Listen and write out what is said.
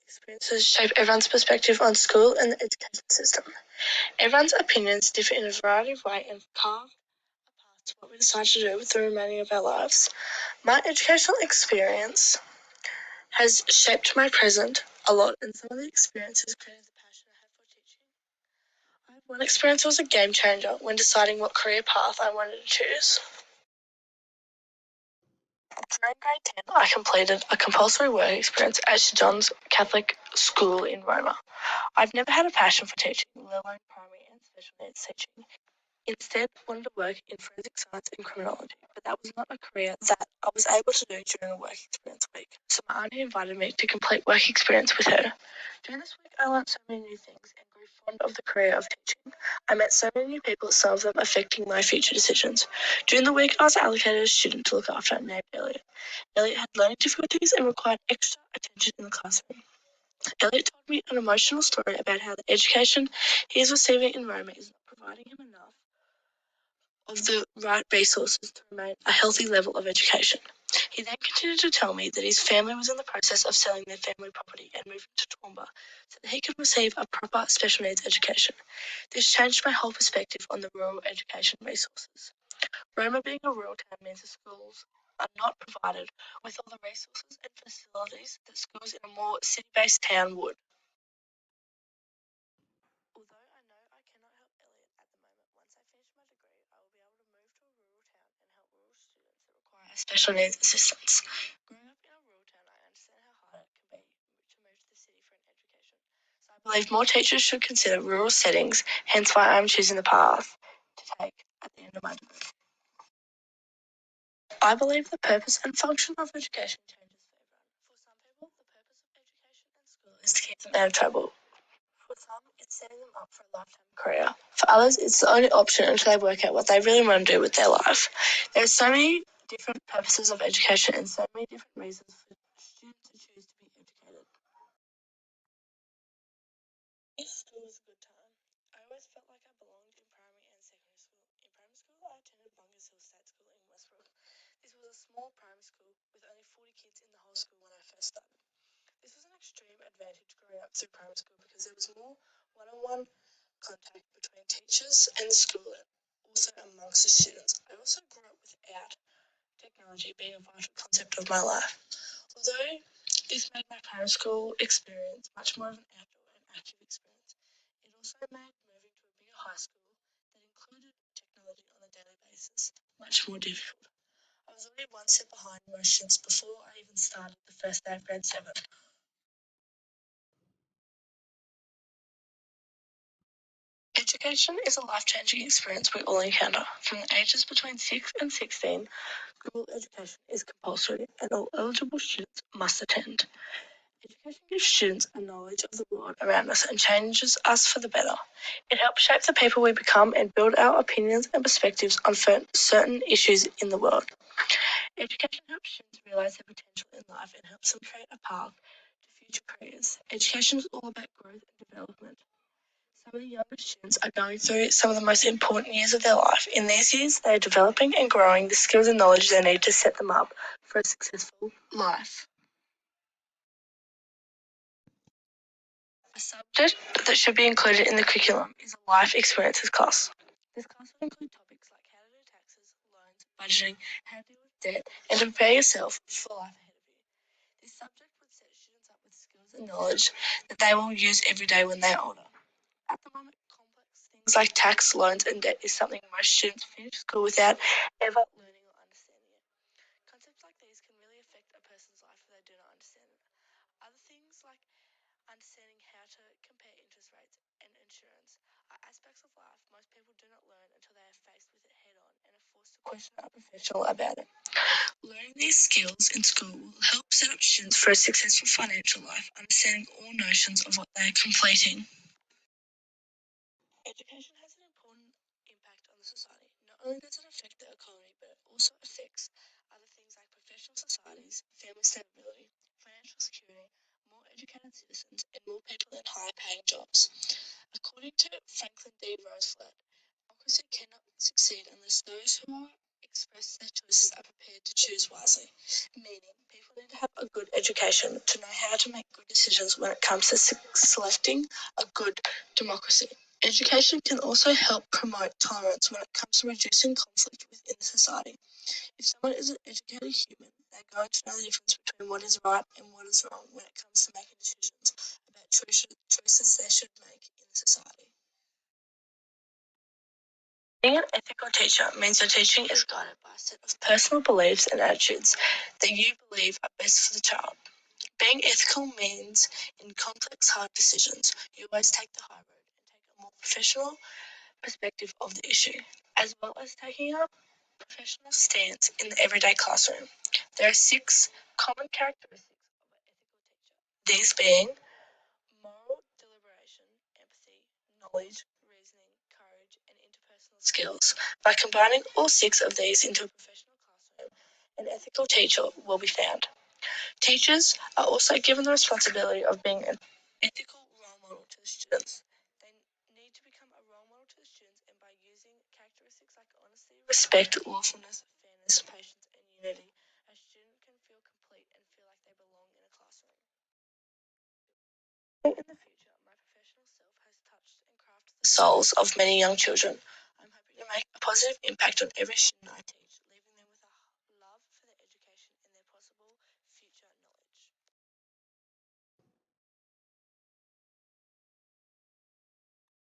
experiences shape everyone's perspective on school and the education system. Everyone's opinions differ in a variety of ways and carve a path to what we decide to do with the remaining of our lives. My educational experience has shaped my present a lot, and some of the experiences created the passion I have for teaching. I had one experience that was a game changer when deciding what career path I wanted to choose. During grade 10, I completed a compulsory work experience at St John's Catholic School in Roma. I've never had a passion for teaching, let alone primary and special needs teaching. Instead, wanted to work in forensic science and criminology, but that was not a career that I was able to do during a work experience week. So my auntie invited me to complete work experience with her. During this week, I learned so many new things and grew fond of the career of teaching. I met so many new people, some of them affecting my future decisions. During the week, I was allocated a student to look after named Elliot. Elliot had learning difficulties and required extra attention in the classroom. Elliot told me an emotional story about how the education he is receiving in Roma is not providing him enough of the right resources to remain a healthy level of education. He then continued to tell me that his family was in the process of selling their family property and moving to Toowoomba so that he could receive a proper special needs education. This changed my whole perspective on the rural education resources. Roma being a rural town means the schools are not provided with all the resources and facilities that schools in a more city-based town would. Although I know I cannot help Elliot at the moment, once I finish my degree, I will be able to move to a rural town and help rural students that require special needs assistance. Growing up in a rural town, I understand how hard it can be to move to the city for an education. So I believe more teachers should consider rural settings, hence why I'm choosing the path to take at the end of my degree. I believe the purpose and function of education changes for everyone. For some people, the purpose of education and school is to keep them out of trouble. For some, it's setting them up for a lifetime career. For others, it's the only option until they work out what they really want to do with their life. There are so many different purposes of education and so many different reasons for students to choose to be educated. School was a good time. I always felt like I belonged in primary and secondary school. In primary school, I attended Bungus Hill State School in Westbrook. This was a small primary school with only 40 kids in the whole school when I first started. This was an extreme advantage growing up through primary school because there was more one-on-one contact between teachers and the school and also amongst the students. I also grew up without technology being a vital concept of my life. Although this made my primary school experience much more of an outdoor and active experience, it also made moving to a bigger high school that included technology on a daily basis much more difficult. I was already one step behind most students before I even started the first day of grade 7. Education is a life-changing experience we all encounter. From the ages between 6 and 16, school education is compulsory and all eligible students must attend. Education gives students a knowledge of the world around us and changes us for the better. It helps shape the people we become and build our opinions and perspectives on certain issues in the world. Education helps students realise their potential in life and helps them create a path to future careers. Education is all about growth and development. Some of the younger students are going through some of the most important years of their life. In these years, they are developing and growing the skills and knowledge they need to set them up for a successful life. A subject that should be included in the curriculum is a life experiences class. This class will include topics like how to do taxes, loans, budgeting, how to deal with debt, and to prepare yourself for life ahead of you. This subject would set students up with skills and knowledge that they will use every day when they're older. At the moment, complex things like tax, loans, and debt is something most students finish school without ever learning or understanding it. Concepts like these can really affect a person's life if they do not understand it. Other things like understanding how to compare interest rates and insurance are aspects of life most people do not learn until they are faced with it head on and are forced to question a professional about it. Learning these skills in school will help set up students for a successful financial life, understanding all notions of what they are completing. Education has an important impact on the society. Not only does it affect the economy, but it also affects other things like professional societies, family stability, financial security, more educated citizens, and more people in higher paying jobs. According to Franklin D. Roosevelt, democracy cannot succeed unless those who are express their choices are prepared to choose wisely, meaning people need to have a good education to know how to make good decisions when it comes to selecting a good democracy. Education can also help promote tolerance when it comes to reducing conflict within society. If someone is an educated human, they're going to know the difference between what is right and what is wrong when it comes to making decisions about choices they should make in society. Being an ethical teacher means your teaching is guided by a set of personal beliefs and attitudes that you believe are best for the child. Being ethical means in complex, hard decisions, you always take the high road and take a more professional perspective of the issue, as well as taking a professional stance in the everyday classroom. There are 6 common characteristics of an ethical teacher. These being moral deliberation, empathy, knowledge, reasoning, courage, and interpersonal skills. By combining all 6 of these into a professional classroom, an ethical teacher will be found. Teachers are also given the responsibility of being an ethical role model to the students. They need to become a role model to the students, and by using characteristics like honesty, respect, lawfulness, fairness, patience, and unity, a student can feel complete and feel like they belong in a classroom. In the future, my professional self has touched and crafted the souls of many young children. I'm hoping to make a positive impact on every student I teach.